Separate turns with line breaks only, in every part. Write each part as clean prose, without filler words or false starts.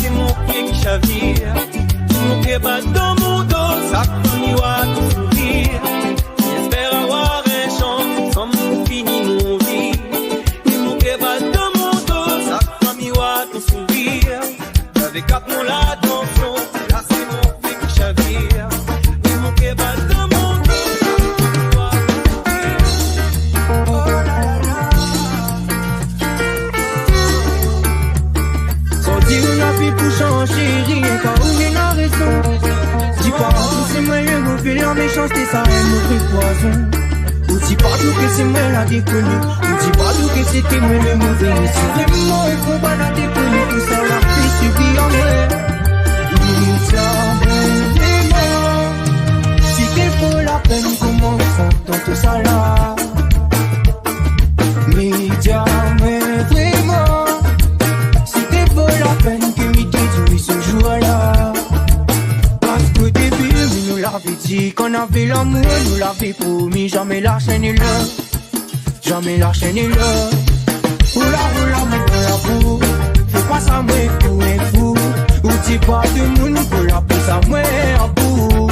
c'est mon pied qui chavire. Mon pied bat dans mon dos, ça finit à tout sourire. J'espère avoir un chance, sans mon fini mon vie. Mon pied bat dans mon dos, ça finit à tout sourire. Avec cap mon l'attention, là c'est mon pied qui chavire. Mon pied bat dans mon dos, ça finit à tout sourire. Oh là là là.
Sans dire la vie pour changer, rien qu'à où il a raison. Dis pas que c'est moi le mauvais, la méchanceté ça est mauvais poison. Ou dis pas que c'est moi la déconne. Ou dis pas que c'était moi le mauvais. Mais si vraiment il faut pas la déconner, tout ça la fait subir en moi. Il vraiment. Si t'es pour la peine, comment dans tout ça là. Mais dis-moi vraiment. Si t'es pour la peine que m'y déduit ce jour-là. Parce qu'au début, nous l'avait dit qu'on avait l'amour, nous l'avait promis, jamais la chaîne est là. Jamais la chaîne est là. Oula, maintenant la boue. Fais pas ça, moi, fou et fou. Ou dis pas de monde pour la pousse à moi, à bout.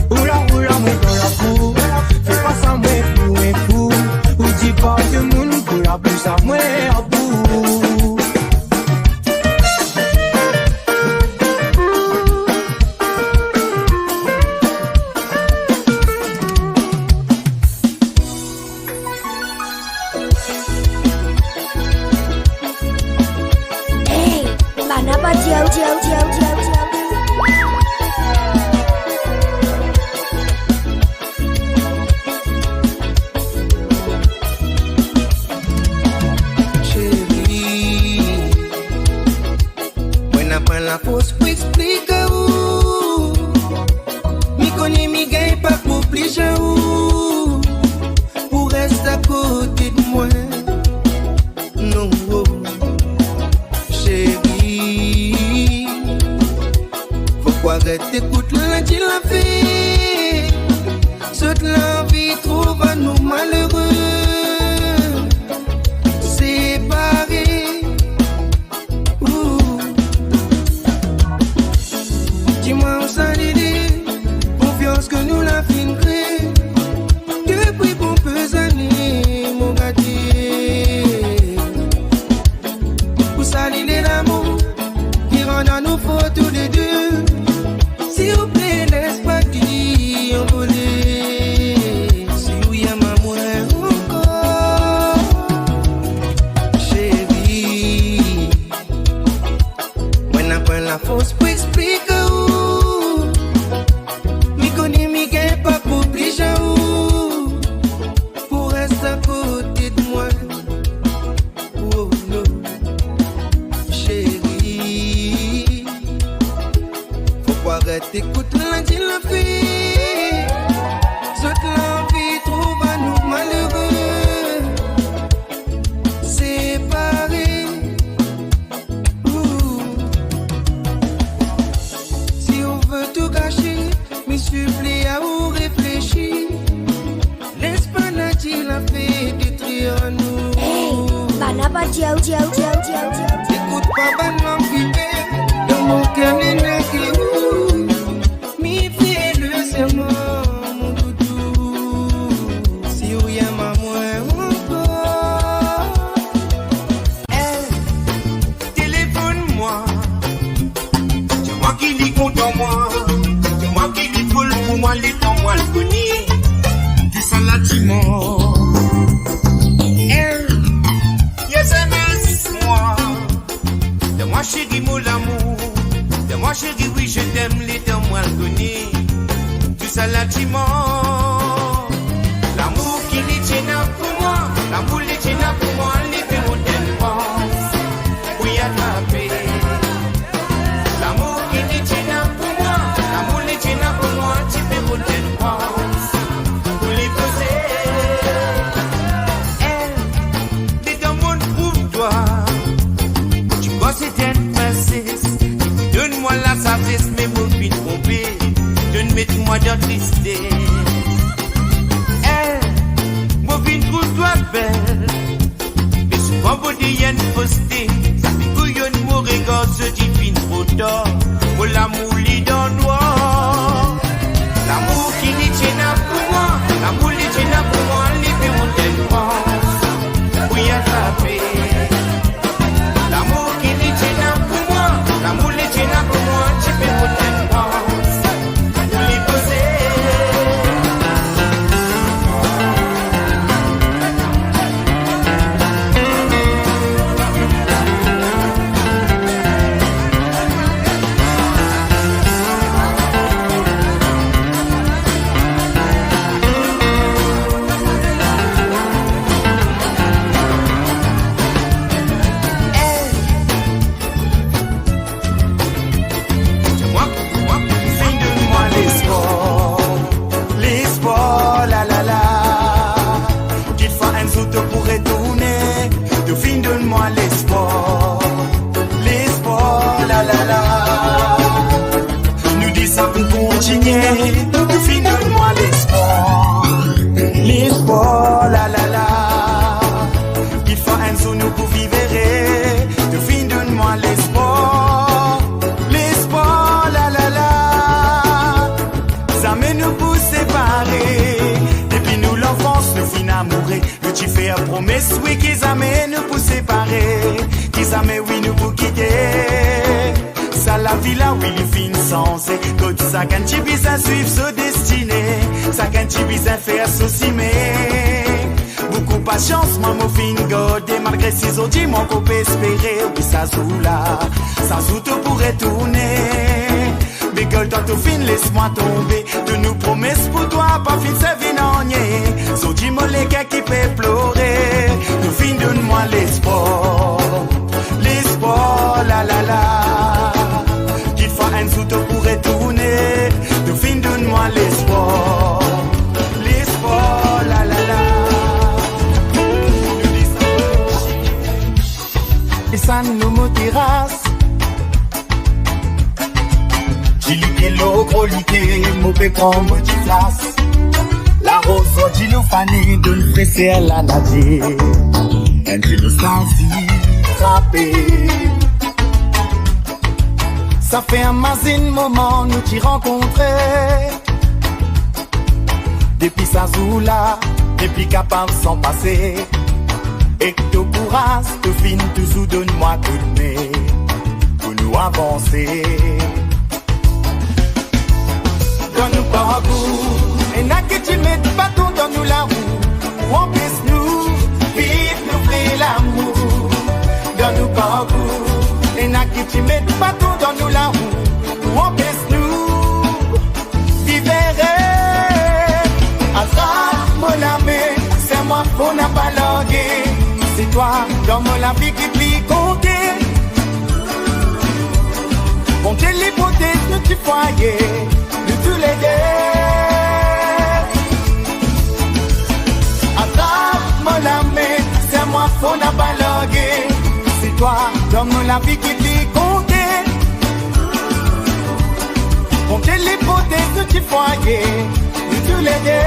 Oula, maintenant la boue. Fais pas ça, moi, fou et fou. Ou dis pas de monde pour la pousse à moi, à bout.
La force pour expliquer où mi connais mi gagne pas pour obliger où pour rester à côté de moi. Non, oh, chérie, faut quoi arrêter écoute la dit la vie. Cette la vie trouve à nous malheureux, séparés. Dis-moi où ça l'idée, confiance que nous la fin créée. Depuis bon peu d'années, mon gâté. Où ça l'idée l'amour, qui rend à nous faux tous les deux. S'il vous plaît, laisse pas dire envoler. Si oui, y'a ma moelle encore. Chérie, moi n'a pas la force pour expliquer. Pas pour obliger pour rester à côté de moi. Oh non, chérie, faut pas arrêter écoute la dit la fille. Cette l'envie trouve à nous malheureux, séparés. Si on veut tout gâcher, me supplie à vous réfléchir. Laisse pas la dit la fait détruire nous.
Hey, banaba diao.
Écoute pas ban l'envie dans mon cœur n'est naqué où. Mi fais le serment mon doudou. Si oui y'a ma moins encore. Hey, téléphone-moi. C'est moi qui lis contre moi. Moi qui dis pour moi les temps moi le connais. Du salatiment. Elle, yes, moi. De moi chérie mon amour. De moi chérie oui je t'aime les temps moi le connais. Du salatiment. L'amour qui les tient pour moi. L'amour les tient pour moi. Les fait mon dépense. Oui à taper. L'amour qui les tient pour moi. L'amour les tient pour moi. Tu fais mon dépense. Pour les poser. Mais dans mon trouve-toi. Tu possèdes un passé. Donne-moi la sagesse, mes mots puis tromper. Donne-moi de tristesse. Mon vie trouve-toi belle. Mais souvent, vous dites, il y a une fausseté. Ça fait couillonne, mourir.
gosse divine trop tard. Pour l'amour li dans noir. L'amour qui dit tient pour moi. L'amour li tient pour moi. Li fait mon tellement. Oui, attraper. L'amour qui dit tient pour moi. L'amour li tient pour moi. Tu fais mon tellement. Li poser. Donne-moi l'espoir, l'espoir, la la la. Il faut un sou nous pour vivre, de fin donne-moi l'espoir, l'espoir, la la la. Ça nous pour séparer, depuis nous l'enfance nous fin amoureux. Le tu fais une promesse, oui, qu'ils amènent nous pour séparer, qu'ils amènent oui nous pour quitter. Ça la vie là, oui, les fins sensées. Quand ça quand tu bisous suivre ce destiné, ça quand tu bisous faire saucimer. Beaucoup patience, maman fin god. Et malgré ces autres, dis-moi qu'on peut espérer. Oui, ça joue là, ça joue tout pourrait tourner. Mais quand tout fin, laisse-moi tomber. De nous promesses pour toi, pas fin, c'est vinogné. So dis-moi les gars qui peut pleurer. De fin, donne-moi l'espoir. L'espoir, la la la. Un souto pourrait tourner, de fin donne-moi l'espoir, l'espoir, la la la. Et ça nous motivera. J'ai liqué l'eau, gros liqué, mauvais combo du place. La rose, j'ai le fané, de le presser à la nager. Un kilo sans y frapper. Ça fait un mazine moment nous t'y rencontrer. Depuis sa zoula, depuis capable sans passer. Et que ton courage te fin toujours donne-moi coup de main pour nous avancer. Donne-nous parcours et n'a que tu mettes pas tout dans nous la roue. Où on puisse nous vivre, nous faire l'amour. Donne-nous parcours et n'a que tu mettes pas tout dans nous la roue. Où on puisse nous vivre. Attrape-moi la main, c'est moi qu'on n'a pas langué. C'est toi, dans mon la vie qui plie compter. Compter l'hypothèse de tu foyer, de tous les deux. Attrape-moi la main, c'est moi qu'on n'a pas langué. C'est toi, dans mon la vie qui plie compter. Compter l'hypothèse de tu foyer, de tous les deux.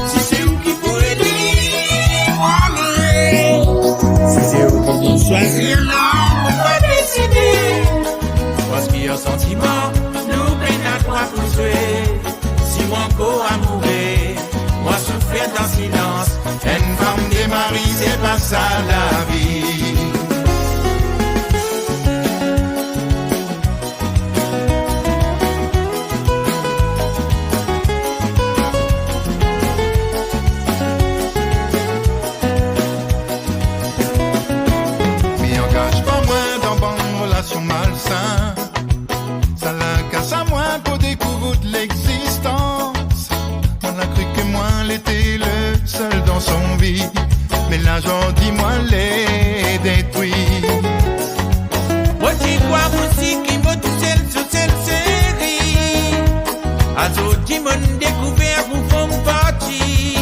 Si c'est vous qui pourrez dire, allez. Si c'est vous qui vous choisir, là, on va décider. Parce qu'il y a un sentiment, nous peine à quoi construire. Si mon corps a mouru, moi souffrir dans silence. Une femme démarrie, c'est pas ça la vie.
Ça la casse à moi pour découvrir l'existence. On a cru que moi l'étais le seul. l'argent, dis-moi les détruit.
Moi j'y crois aussi qui m'a tout seul sur cette série. À tout qui m'a découvert pour font partie.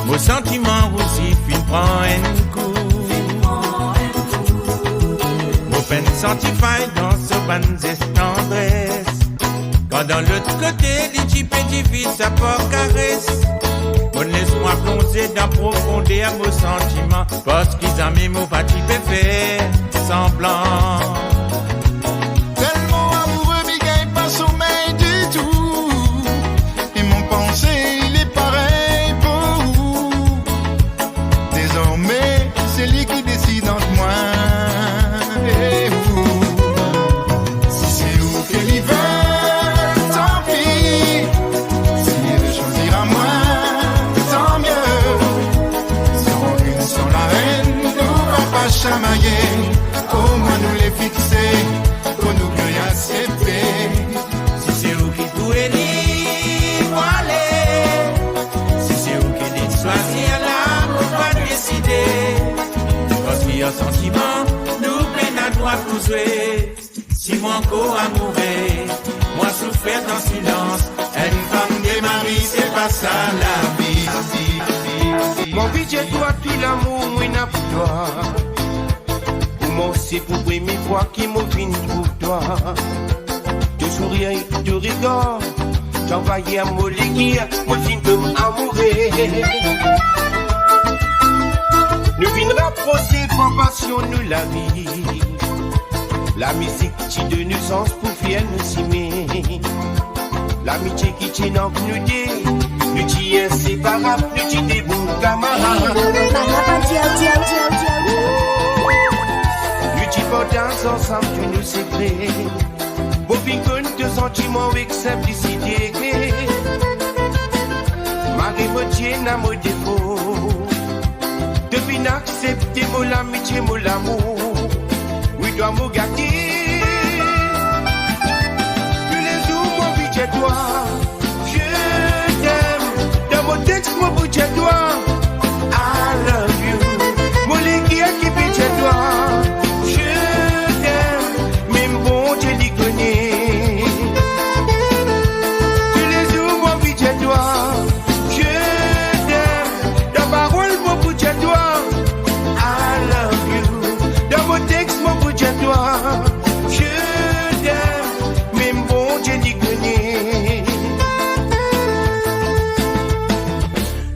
Mon sentiment aussi fin prend un coup. Mon peine senti faille dans ce banzes tendresse. Quand dans l'autre côté, les types difficiles, ça porte caresse. Bon, laisse-moi plonger dans profondeur mon sentiment. Parce qu'ils ont mis mon petit faire semblant.
Tellement amoureux, mais gagne pas sommeil du tout. Et mon pensée, il est pareil pour vous. Désormais, c'est lui qui décide entre moi et vous. Si c'est vous qu'elle y veut, tant pis. Si elle veut choisir à moi, tant mieux. Sans une, sans la haine, nous va pas chamailler. Au moins nous les fixer, pour nous mieux y accepter.
Si c'est vous qui pouvez libre aller. Si c'est vous qui dites choisir là, on va décider. Parce qu'il y a sentiment, nous plein à droite pour jouer. Si mon corps amoureux, moi souffert dans silence. Une femme de mari, c'est pas ça la vie.
Mon budget toi, tout l'amour, moi n'a pour toi. Moi c'est pour la première fois qui me vient pour toi. Tu souris, tu rigoles. J'envoyais à mon léguer, moi je de m'amourer. Nous venons rapprocher pour passion, nous la vie. La musique qui de nous sens pour faire nous s'aimer. L'amitié qui tient en nous deux. Nous qui inséparables, nous qui des bons camarades. Nous qui portons ensemble tous nos secrets. Beau pingouin de sentiments avec simplicité. Marie Vautier n'a mon défaut. Depuis n'accepter mon l'amitié, mon l'amour. Oui, dois me gâter. Tous les jours, mon budget toi. Je t'aime. Dans mon texte, mon budget toi. I love you. Mon légué qui budget toi. Je t'aime. Même bon, Dieu l'y connaît. Tous les jours, mon budget toi. Je t'aime. Dans parole, mon budget toi. I love you. Dans mon texte, mon budget toi. Je t'aime. Même bon, Dieu l'y connaît.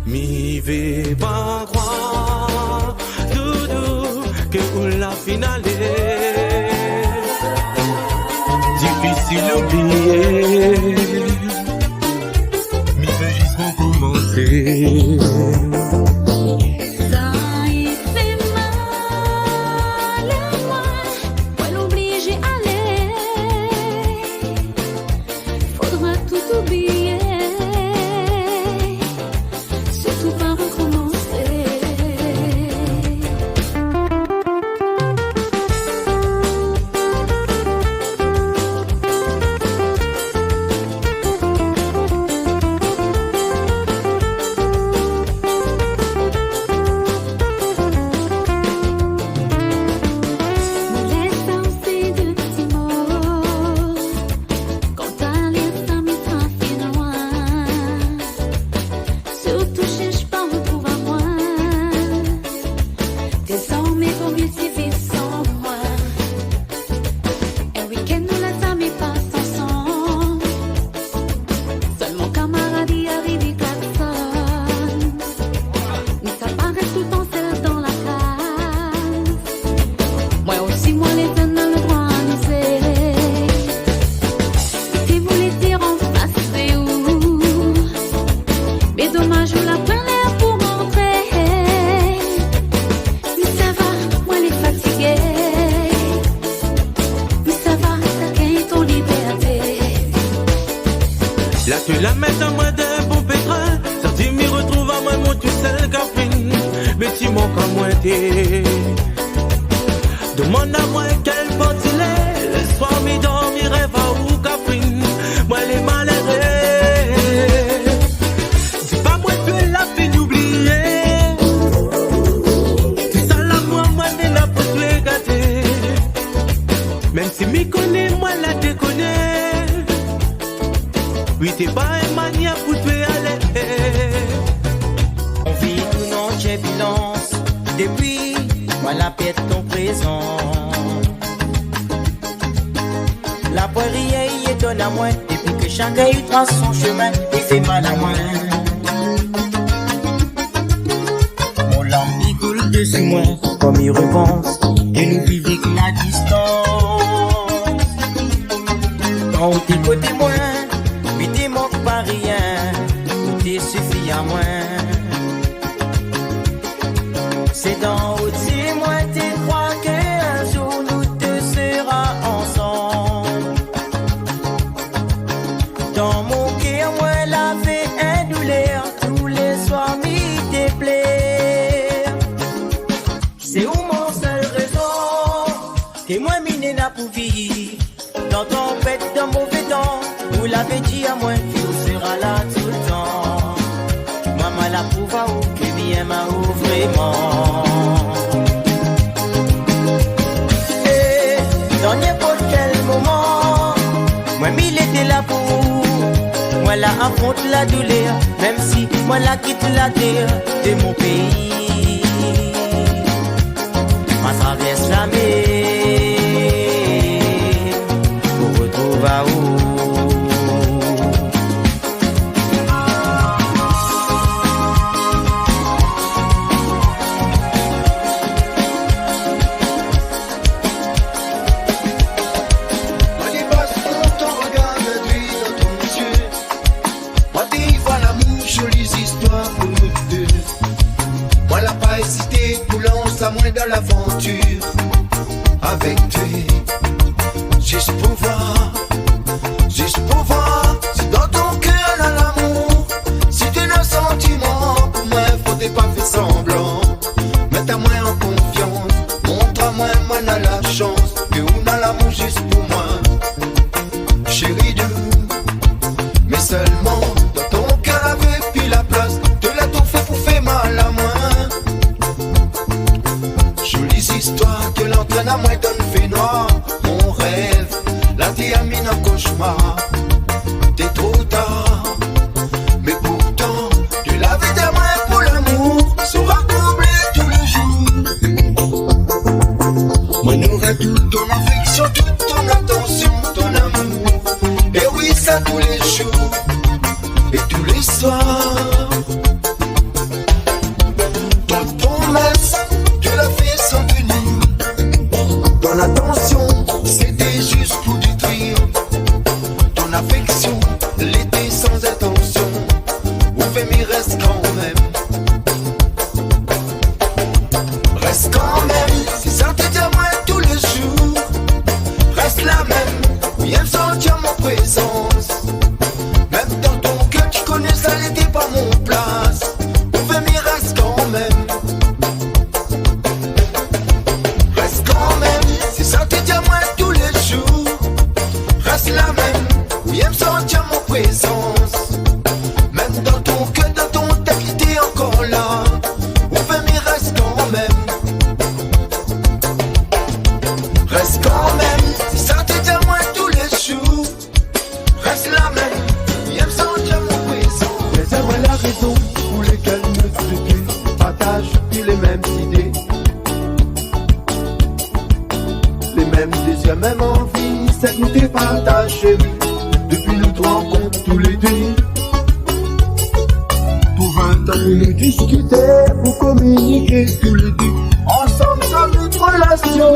Mi vais pas croire, doudou, que pour la finale difficile d'oublier. Mi vais juste recommencer.
Ça y fait mal à moi, moi l'obliger à aller. Faudra tout oublier, surtout pas recommencer. Me laisse aussi de petits mots. Quand t'as l'instant, m'y trafique loin. Surtout, cherche pas, retrouve à moi. Désormais, vaut mieux s'y vivre sans moi. Un week-end, nous la amis passent ensemble. Seulement camaraderie arrive et klaxonne. Mais ça paraît tout le temps seul dans la case. Moi aussi, moi les donne le droit à nous aider. Si vous les dire en face, c'est où? Mais dommage, je la prends l'air pour montrer. Mais ça va, moi les fatiguer. Mais ça va, t'as gagné ton liberté.
Là tu la mets dans moi d'un bon pétrin. Sorti m'y retrouve à moi mon tout seul cafine. Mais si mon corps moi t'es. Demande à moi quel porte il est. Le soir m'y dormir rêve à où cafine. Moi les malheureux. C'est pas moi que la fin d'oublier.
la paix de ton présent. La poirier y étonne à moi, depuis que chacun y trace son chemin, il fait mal à moi. Mon larme il coule dessus moi, comme il repense, et nous vivons avec la distance. Quand on t'es côté moi, puis t'es manque pas rien, tout t'es suffit à moi. C'est dans haut de moi, t'es crois qu'un jour nous te sera ensemble. Dans mon cœur, moi, la fait un douleur, tous les soirs, m'y déplaire. C'est où mon seul raison, que moi, mine n'a pour vivre. Dans ton bête, dans mauvais temps, vous l'avez dit à moi, qu'il sera là tout le temps. Maman la prouve à où, que bien m'a où vraiment. Et dans n'importe quel moment, moi, il était là pour moi, la affronte la douleur, même si moi, la quitte la terre de mon pays. Moi, traverse la mer pour retrouver à où.
Dans l'aventure avec toi, juste pour voir, si dans ton cœur dans l'amour, si tu as un sentiment pour moi, faut pas faire semblant. Mets-moi en confiance, montre-moi moi on a la chance, que on a l'amour juste pour moi, chérie de, mais seulement dans ton cœur avec puis la place, te l'a tout fait pour faire mal à moi. Histoire que l'entraîne à moi donne fait noir. Mon rêve, la termine en cauchemar. T'es trop tard, mais pourtant tu l'avais de moi pour l'amour. Sera comblé tous les jours. Moi n'aurai toute ton affection, toute ton attention, ton amour. Et oui, ça tous les jours et tous les soirs. Ton promesse, tu l'as fait sans tenir. Ton attention, c'était juste pour détruire. Ton affection, l'était sans intention. Ouvert, mais reste quand même. Reste quand même, c'est ça que t'es à moi tous les jours. Reste la même, viens sentir mon présence. Même dans ton cœur, tu connais ça, n'était pas mon place. Ouvert, mais reste quand même. La même, oui, elle me sentir mon présence. Même dans ton cœur, dans ton tête, t'es encore là. Ouvert, mais reste quand même. Reste quand même, c'est ça que t'es à moi tous les jours. Reste la même, oui, elle me sentir mon présence. Mais c'est moi la raison pour laquelle nous partage plus les mêmes idées, les mêmes désirs, même envies. C'est que nous t'es partage, chérie. Depuis nous te rencontre tous les deux. Pour 20 ans nous discuter, pour communiquer tous les deux. Ensemble sur notre relation.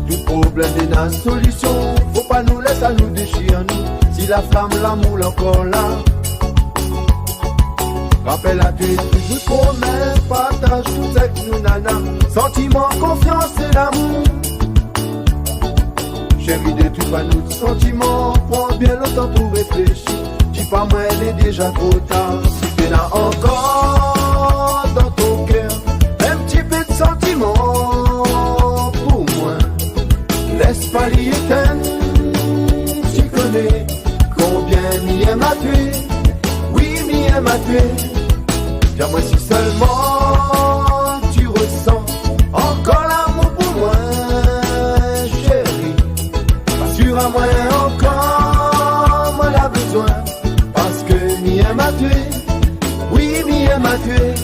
Tout problème est la solution. Faut pas nous laisser nous déchirer nous. Si la flamme, l'amour encore là. Rappelle à toi toujours promesse, partage tout ce que nous nana. Sentiment, confiance et l'amour. Chérie, détruis pas nos sentiments. Prends bien le temps pour réfléchir. Dis pas moi, elle est déjà trop tard. Si t'es là encore dans ton cœur, un petit peu de sentiment pour moi. Laisse pas l'y éteindre. Tu connais combien m'y aime à tuer. Oui, m'y aime à tuer. Dis-moi si seulement tu ressens encore l'amour pour moi. À moi encore, moi la besoin. Parce que m'y aime à tuer. Oui, m'y aime à tuer.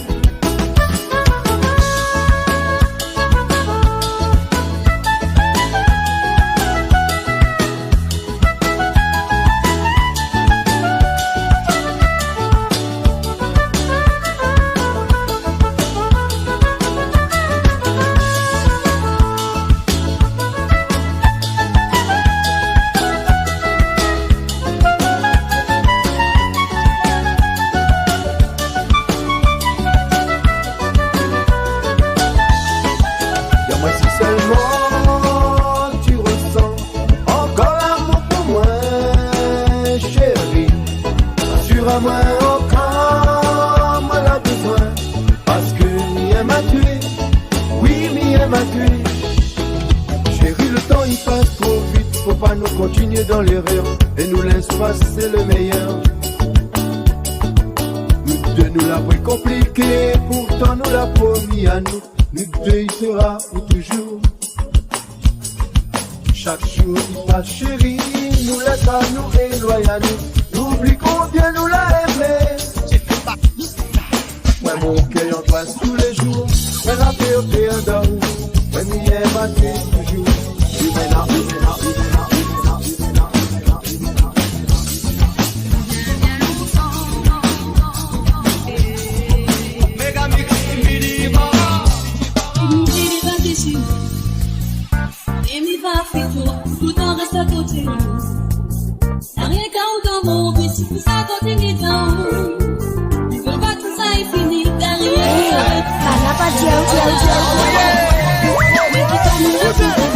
continuer dans l'erreur et nous laisse passer le meilleur. Nous deux nous l'avons compliqué, pourtant nous l'avons promis à nous. Nous deux il sera pour toujours. Chaque jour il passe chérie, nous laisse à nous et loyal nous. N'oublie combien nous l'a aimé. Ouais mon cœur en passe tous les jours. Mais la paix au cœur d'or. Ouais nous y est battu toujours.
Tout en reste à côté de nous. Y'a rien qu'à ou dans mon vie, si tout ça continue dans nous. Tu veux pas tout ça est fini, derrière.
Banapa Diao.